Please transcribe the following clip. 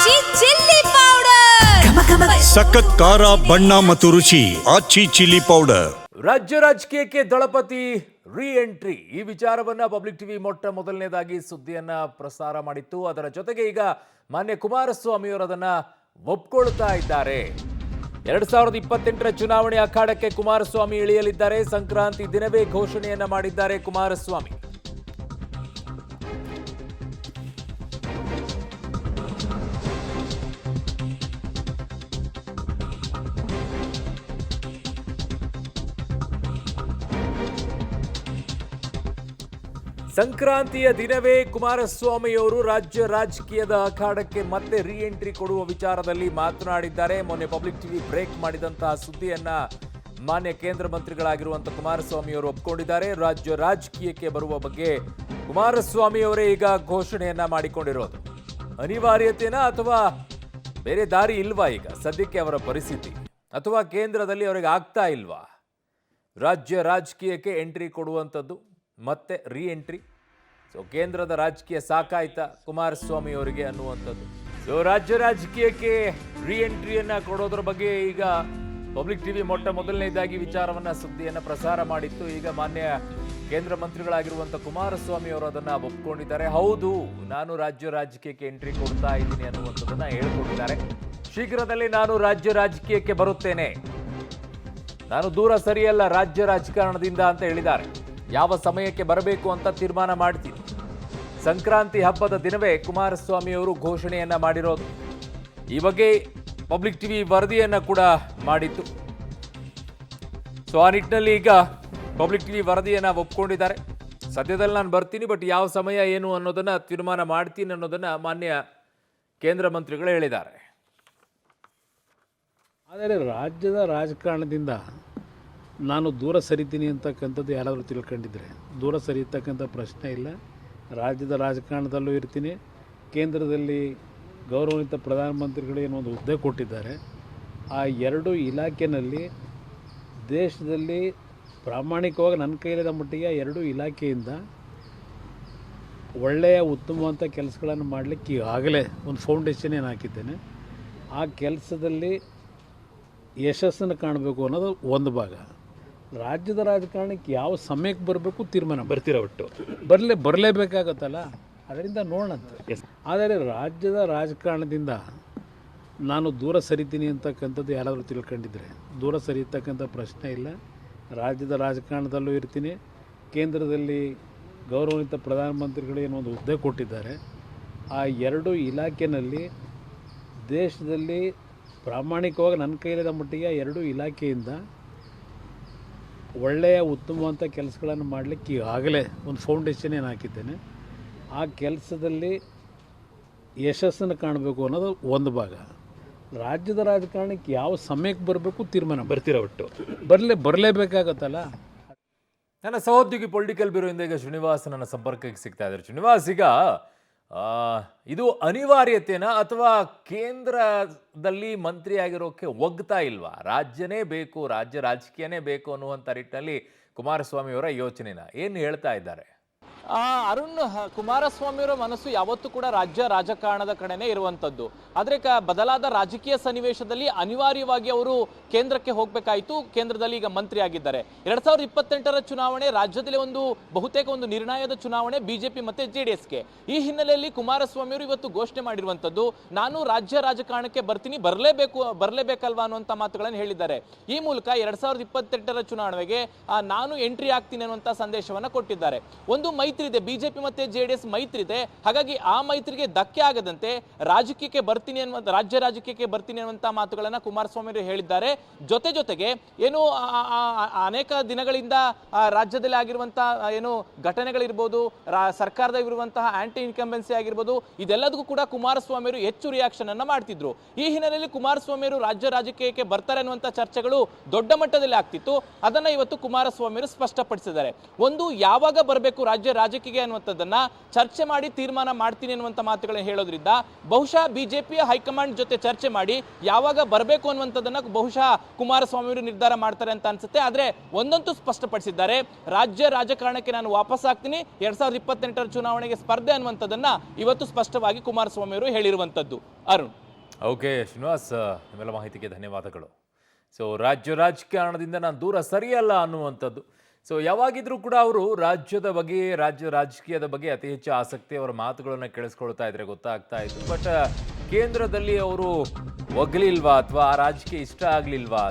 ಆಚಿ chilli powder ಸಖತ್ ಖಾರ ಬಣ್ಣ ಮತ್ತು ರುಚಿ ಆಚಿ ಚಿಲ್ಲಿ ಪೌಡರ್. ರಾಜ್ಯ ರಾಜಕೀಯಕ್ಕೆ ದಳಪತಿ ರೀ ಎಂಟ್ರಿ ಈ ವಿಚಾರವನ್ನ ಪಬ್ಲಿಕ್ ಟಿವಿ ಮೊಟ್ಟ ಮೊದಲನೇದಾಗಿ ಸುದ್ದಿಯನ್ನ ಪ್ರಸಾರ ಮಾಡಿತ್ತು. ಅದರ ಜೊತೆಗೆ ಈಗ ಮಾನ್ಯ ಕುಮಾರಸ್ವಾಮಿ ಅವರು ಅದನ್ನ ಒಪ್ಕೊಳ್ತಾ ಇದ್ದಾರೆ. 2028ರ ಚುನಾವಣೆ ಅಖಾಡಕ್ಕೆ ಕುಮಾರಸ್ವಾಮಿ ಇಳಿಯಲಿದ್ದಾರೆ. ಸಂಕ್ರಾಂತಿ ದಿನವೇ ಘೋಷಣೆಯನ್ನ ಮಾಡಿದ್ದಾರೆ ಕುಮಾರಸ್ವಾಮಿ. ಸಂಕ್ರಾಂತಿಯ ದಿನವೇ ಕುಮಾರಸ್ವಾಮಿಯವರು ರಾಜ್ಯ ರಾಜಕೀಯದ ಅಖಾಡಕ್ಕೆ ಮತ್ತೆ ರೀ ಎಂಟ್ರಿ ಕೊಡುವ ವಿಚಾರದಲ್ಲಿ ಮಾತನಾಡಿದ್ದಾರೆ. ಮೊನ್ನೆ ಪಬ್ಲಿಕ್ ಟಿವಿ ಬ್ರೇಕ್ ಮಾಡಿದಂತಹ ಸುದ್ದಿಯನ್ನ ಮಾನ್ಯ ಕೇಂದ್ರ ಮಂತ್ರಿಗಳಾಗಿರುವಂತಹ ಕುಮಾರಸ್ವಾಮಿ ಅವರು ಒಪ್ಪಿಕೊಂಡಿದ್ದಾರೆ. ರಾಜ್ಯ ರಾಜಕೀಯಕ್ಕೆ ಬರುವ ಬಗ್ಗೆ ಕುಮಾರಸ್ವಾಮಿ ಅವರೇ ಈಗ ಘೋಷಣೆಯನ್ನ ಮಾಡಿಕೊಂಡಿರೋದು. ಅನಿವಾರ್ಯತೆನಾ ಅಥವಾ ಬೇರೆ ದಾರಿ ಇಲ್ವಾ ಈಗ ಸದ್ಯಕ್ಕೆ ಅವರ ಪರಿಸ್ಥಿತಿ, ಅಥವಾ ಕೇಂದ್ರದಲ್ಲಿ ಅವರಿಗೆ ಆಗ್ತಾ ಇಲ್ವಾ ರಾಜ್ಯ ರಾಜಕೀಯಕ್ಕೆ ಎಂಟ್ರಿ ಕೊಡುವಂಥದ್ದು, ಮತ್ತೆ ರೀ ಎಂಟ್ರಿ? ಸೊ ಕೇಂದ್ರದ ರಾಜಕೀಯ ಸಾಕಾಯ್ತಾ ಕುಮಾರಸ್ವಾಮಿ ಅವರಿಗೆ ಅನ್ನುವಂಥದ್ದು. ಸೊ ರಾಜ್ಯ ರಾಜಕೀಯಕ್ಕೆ ರೀ ಎಂಟ್ರಿಯನ್ನ ಕೊಡೋದ್ರ ಬಗ್ಗೆ ಈಗ ಪಬ್ಲಿಕ್ ಟಿವಿ ಮೊಟ್ಟ ಮೊದಲನೇದಾಗಿ ವಿಚಾರವನ್ನ ಸುದ್ದಿಯನ್ನ ಪ್ರಸಾರ ಮಾಡಿತ್ತು. ಈಗ ಮಾನ್ಯ ಕೇಂದ್ರ ಮಂತ್ರಿಗಳಾಗಿರುವಂಥ ಕುಮಾರಸ್ವಾಮಿ ಅವರು ಅದನ್ನ ಒಪ್ಕೊಂಡಿದ್ದಾರೆ. ಹೌದು, ನಾನು ರಾಜ್ಯ ರಾಜಕೀಯಕ್ಕೆ ಎಂಟ್ರಿ ಕೊಡ್ತಾ ಇದ್ದೀನಿ ಅನ್ನುವಂಥದ್ದನ್ನ ಹೇಳ್ಕೊಟ್ಟಿದ್ದಾರೆ. ಶೀಘ್ರದಲ್ಲಿ ನಾನು ರಾಜ್ಯ ರಾಜಕೀಯಕ್ಕೆ ಬರುತ್ತೇನೆ, ನಾನು ದೂರ ಸರಿಯಲ್ಲ ರಾಜ್ಯ ರಾಜಕಾರಣದಿಂದ ಅಂತ ಹೇಳಿದ್ದಾರೆ. ಯಾವ ಸಮಯಕ್ಕೆ ಬರಬೇಕು ಅಂತ ತೀರ್ಮಾನ ಮಾಡ್ತೀನಿ. ಸಂಕ್ರಾಂತಿ ಹಬ್ಬದ ದಿನವೇ ಕುಮಾರಸ್ವಾಮಿ ಅವರು ಘೋಷಣೆಯನ್ನ ಮಾಡಿರೋದು. ಈ ಬಗ್ಗೆ ಪಬ್ಲಿಕ್ ಟಿವಿ ವರದಿಯನ್ನ ಕೂಡ ಮಾಡಿತ್ತು. ಸೊ ಆ ನಿಟ್ಟಿನಲ್ಲಿ ಈಗ ಪಬ್ಲಿಕ್ ಟಿವಿ ವರದಿಯನ್ನ ಒಪ್ಕೊಂಡಿದ್ದಾರೆ. ಸದ್ಯದಲ್ಲಿ ನಾನು ಬರ್ತೀನಿ, ಬಟ್ ಯಾವ ಸಮಯ ಏನು ಅನ್ನೋದನ್ನ ತೀರ್ಮಾನ ಮಾಡ್ತೀನಿ ಅನ್ನೋದನ್ನ ಮಾನ್ಯ ಕೇಂದ್ರ ಮಂತ್ರಿಗಳು ಹೇಳಿದ್ದಾರೆ. ಆದರೆ ರಾಜ್ಯದ ರಾಜಕಾರಣದಿಂದ ನಾನು ದೂರ ಸರಿತೀನಿ ಅಂತಕ್ಕಂಥದ್ದು ಯಾರಾದರೂ ತಿಳ್ಕೊಂಡಿದ್ರೆ ದೂರ ಸರಿಯತಕ್ಕಂಥ ಪ್ರಶ್ನೆ ಇಲ್ಲ. ರಾಜ್ಯದ ರಾಜಕಾರಣದಲ್ಲೂ ಇರ್ತೀನಿ. ಕೇಂದ್ರದಲ್ಲಿ ಗೌರವಾನ್ವಿತ ಪ್ರಧಾನಮಂತ್ರಿಗಳು ಏನೊಂದು ಹುದ್ದೆ ಕೊಟ್ಟಿದ್ದಾರೆ. ಆ ಎರಡು ಇಲಾಖೆಯಲ್ಲಿ ದೇಶದಲ್ಲಿ ಪ್ರಾಮಾಣಿಕವಾಗಿ ನನ್ನ ಕೈಲಿರೋ ಮಟ್ಟಿಗೆ ಎರಡು ಇಲಾಖೆಯಿಂದ ಒಳ್ಳೆಯ ಉತ್ತಮವಂಥ ಕೆಲಸಗಳನ್ನು ಮಾಡಲಿಕ್ಕೆ ಈಗಾಗಲೇ ಒಂದು ಫೌಂಡೇಶನ್ ಏನು ಹಾಕಿದ್ದೇನೆ. ಆ ಕೆಲಸದಲ್ಲಿ ಯಶಸ್ಸನ್ನು ಕಾಣಬೇಕು ಅನ್ನೋದು ಒಂದು ಭಾಗ. ರಾಜ್ಯದ ರಾಜಕಾರಣಕ್ಕೆ ಯಾವ ಸಮಯಕ್ಕೆ ಬರಬೇಕು ತೀರ್ಮಾನ ಒಟ್ಟು ಬರಲೇಬೇಕಾಗತ್ತಲ್ಲ, ಅದರಿಂದ ನೋಡೋಣಂತೆ. ಆದರೆ ರಾಜ್ಯದ ರಾಜಕಾರಣದಿಂದ ನಾನು ದೂರ ಸರಿತೀನಿ ಅಂತಕ್ಕಂಥದ್ದು ಯಾರಾದರೂ ತಿಳ್ಕೊಂಡಿದ್ರೆ ದೂರ ಸರಿಯತಕ್ಕಂಥ ಪ್ರಶ್ನೆ ಇಲ್ಲ. ರಾಜ್ಯದ ರಾಜಕಾರಣದಲ್ಲೂ ಇರ್ತೀನಿ. ಕೇಂದ್ರದಲ್ಲಿ ಗೌರವಾನ್ವಿತ ಪ್ರಧಾನಮಂತ್ರಿಗಳು ಏನೊಂದು ಹುದ್ದೆ ಕೊಟ್ಟಿದ್ದಾರೆ. ಆ ಎರಡು ಇಲಾಖೆಯಲ್ಲಿ ದೇಶದಲ್ಲಿ ಪ್ರಾಮಾಣಿಕವಾಗಿ ನನ್ನ ಕೈಲಿರೋ ಮಟ್ಟಿಗೆ ಎರಡು ಇಲಾಖೆಯಿಂದ ಒಳ್ಳೆಯ ಉತ್ತಮವಂಥ ಕೆಲಸಗಳನ್ನು ಮಾಡಲಿಕ್ಕೆ ಈಗಾಗಲೇ ಒಂದು ಫೌಂಡೇಶನ್ ಏನು ಹಾಕಿದ್ದೇನೆ. ಆ ಕೆಲಸದಲ್ಲಿ ಯಶಸ್ಸನ್ನು ಕಾಣಬೇಕು ಅನ್ನೋದು ಒಂದು ಭಾಗ. ರಾಜ್ಯದ ರಾಜಕಾರಣಕ್ಕೆ ಯಾವ ಸಮಯಕ್ಕೆ ಬರಬೇಕು ತೀರ್ಮಾನ ಒಟ್ಟು ಬರಲೇಬೇಕಾಗತ್ತಲ್ಲ. ನನ್ನ ಸಹೋದ್ಯೋಗಿ ಪೊಲಿಟಿಕಲ್ ಬ್ಯೂರೋಯಿಂದ ಈಗ ಶ್ರೀನಿವಾಸ್ ನನ್ನ ಸಂಪರ್ಕಕ್ಕೆ ಸಿಗ್ತಾ ಇದ್ದಾರೆ. ಶ್ರೀನಿವಾಸ್, ಈಗ ಇದು ಅನಿವಾರ್ಯತೆನಾ ಅಥವಾ ಕೇಂದ್ರದಲ್ಲಿ ಮಂತ್ರಿ ಆಗಿರೋಕ್ಕೆ ಒಗ್ತಾ ಇಲ್ವಾ? ರಾಜ್ಯನೇ ಬೇಕು, ರಾಜ್ಯ ರಾಜಕೀಯನೇ ಬೇಕು ಅನ್ನುವಂಥ ನಿಟ್ಟಿನಲ್ಲಿ ಕುಮಾರಸ್ವಾಮಿ ಅವರ ಯೋಚನೆನ ಏನು ಹೇಳ್ತಾ ಇದ್ದಾರೆ? ಅರುಣ್, ಕುಮಾರಸ್ವಾಮಿಯವರ ಮನಸ್ಸು ಯಾವತ್ತೂ ಕೂಡ ರಾಜ್ಯ ರಾಜಕಾರಣದ ಕಡೆನೇ ಇರುವಂಥದ್ದು. ಆದರೆ ಬದಲಾದ ರಾಜಕೀಯ ಸನ್ನಿವೇಶದಲ್ಲಿ ಅನಿವಾರ್ಯವಾಗಿ ಅವರು ಕೇಂದ್ರಕ್ಕೆ ಹೋಗಬೇಕಾಯಿತು. ಕೇಂದ್ರದಲ್ಲಿ ಈಗ ಮಂತ್ರಿ ಆಗಿದ್ದಾರೆ. 2028ರ ಚುನಾವಣೆ ರಾಜ್ಯದಲ್ಲಿ ಬಹುತೇಕ ಒಂದು ನಿರ್ಣಯದ ಚುನಾವಣೆ ಬಿಜೆಪಿ ಮತ್ತೆ JDSಗೆ. ಈ ಹಿನ್ನೆಲೆಯಲ್ಲಿ ಕುಮಾರಸ್ವಾಮಿ ಅವರು ಇವತ್ತು ಘೋಷಣೆ ಮಾಡಿರುವಂಥದ್ದು, ನಾನು ರಾಜ್ಯ ರಾಜಕಾರಣಕ್ಕೆ ಬರ್ತೀನಿ, ಬರಲೇಬೇಕಲ್ವಾ ಅನ್ನುವಂಥ ಮಾತುಗಳನ್ನು ಹೇಳಿದ್ದಾರೆ. ಈ ಮೂಲಕ 2028ರ ಚುನಾವಣೆಗೆ ನಾನು ಎಂಟ್ರಿ ಆಗ್ತೀನಿ ಅನ್ನುವಂಥ ಸಂದೇಶವನ್ನು ಕೊಟ್ಟಿದ್ದಾರೆ. ಒಂದು ಮೈತ್ರಿ ಇದೆ, ಬಿಜೆಪಿ ಮತ್ತೆ JDS ಮೈತ್ರಿ ಇದೆ. ಹಾಗಾಗಿ ಆ ಮೈತ್ರಿಗೆ ಧಕ್ಕೆ ಆಗದಂತೆ ರಾಜಕೀಯಕ್ಕೆ ಬರ್ತೀನಿ ರಾಜ್ಯ ರಾಜಕೀಯಕ್ಕೆ ಬರ್ತೀನಿ ಅನ್ನುವಂಥ ಮಾತುಗಳನ್ನ ಕುಮಾರಸ್ವಾಮಿ ಅವರು ಹೇಳಿದ್ದಾರೆ. ಜೊತೆಗೆ ಏನು ಅನೇಕ ದಿನಗಳಿಂದ ರಾಜ್ಯದಲ್ಲಿ ಆಗಿರುವಂತಹ ಏನು ಘಟನೆಗಳಿರ್ಬೋದು, ಸರ್ಕಾರದಲ್ಲಿರುವಂತಹ ಆಂಟಿ ಇನ್ಕಂಬೆನ್ಸಿ ಆಗಿರ್ಬೋದು, ಇದೆಲ್ಲದಕ್ಕೂ ಕೂಡ ಕುಮಾರಸ್ವಾಮಿ ಅವರು ಹೆಚ್ಚು ರಿಯಾಕ್ಷನ್ ಅನ್ನ ಮಾಡ್ತಿದ್ರು. ಈ ಹಿನ್ನೆಲೆಯಲ್ಲಿ ಕುಮಾರಸ್ವಾಮಿ ಅವರು ರಾಜ್ಯ ರಾಜಕೀಯಕ್ಕೆ ಬರ್ತಾರೆ ಅನ್ನುವಂಥ ಚರ್ಚೆಗಳು ದೊಡ್ಡ ಮಟ್ಟದಲ್ಲಿ ಆಗ್ತಿತ್ತು. ಅದನ್ನ ಇವತ್ತು ಕುಮಾರಸ್ವಾಮಿ ಅವರು ಸ್ಪಷ್ಟಪಡಿಸಿದ್ದಾರೆ. ಒಂದು, ಯಾವಾಗ ಬರಬೇಕು ರಾಜ್ಯ ರಾಜಕೀಯ ಅನ್ನುವಂಥದ್ದನ್ನ ಚರ್ಚೆ ಮಾಡಿ ತೀರ್ಮಾನ ಮಾಡ್ತೀನಿ ಅನ್ನುವಂಥ ಮಾತುಗಳನ್ನ ಹೇಳೋದ್ರಿಂದ ಬಹುಶಃ ಬಿಜೆಪಿಯ ಹೈಕಮಾಂಡ್ ಜೊತೆ ಚರ್ಚೆ ಮಾಡಿ ಯಾವಾಗ ಬರಬೇಕು ಅನ್ನುವಂಥದ್ದನ್ನ ಬಹುಶಃ ಕುಮಾರಸ್ವಾಮಿ ಅವರು ನಿರ್ಧಾರ ಮಾಡ್ತಾರೆ ಅಂತ ಅನ್ಸುತ್ತೆ. ಆದ್ರೆ ಒಂದಂತೂ ಸ್ಪಷ್ಟಪಡಿಸಿದ್ದಾರೆ, ರಾಜ್ಯ ರಾಜಕಾರಣಕ್ಕೆ ನಾನು ವಾಪಸ್ ಆಗ್ತೀನಿ, 2028ರ ಚುನಾವಣೆಗೆ ಸ್ಪರ್ಧೆ ಅನ್ನುವಂಥದ್ದನ್ನ ಇವತ್ತು ಸ್ಪಷ್ಟವಾಗಿ ಕುಮಾರಸ್ವಾಮಿ ಅವರು ಹೇಳಿರುವಂಥದ್ದು. ಅರುಣ್. ಓಕೆ ಶ್ರೀನಿವಾಸ್, ನಿಮ್ಮೆಲ್ಲ ಮಾಹಿತಿಗೆ ಧನ್ಯವಾದಗಳು. ಸೊ ರಾಜ್ಯ ರಾಜಕಾರಣದಿಂದ ನಾನು ದೂರ ಸರಿಯಲ್ಲ ಅನ್ನುವಂಥದ್ದು. ಸೊ ಯಾವಾಗಿದ್ರೂ ಕೂಡ ಅವರು ರಾಜ್ಯದ ಬಗ್ಗೆ, ರಾಜ್ಯ ರಾಜಕೀಯದ ಬಗ್ಗೆ ಅತಿ ಹೆಚ್ಚು ಆಸಕ್ತಿ, ಅವರ ಮಾತುಗಳನ್ನು ಕೇಳಿಸ್ಕೊಳ್ತಾ ಇದ್ರೆ ಗೊತ್ತಾಗ್ತಾ ಇತ್ತು. ಬಟ್ ಕೇಂದ್ರದಲ್ಲಿ ಅವರು ಒಗ್ಲಿಲ್ವಾ ಅಥವಾ ಆ ರಾಜಕೀಯ ಇಷ್ಟ ಆಗ್ಲಿಲ್ವಾ?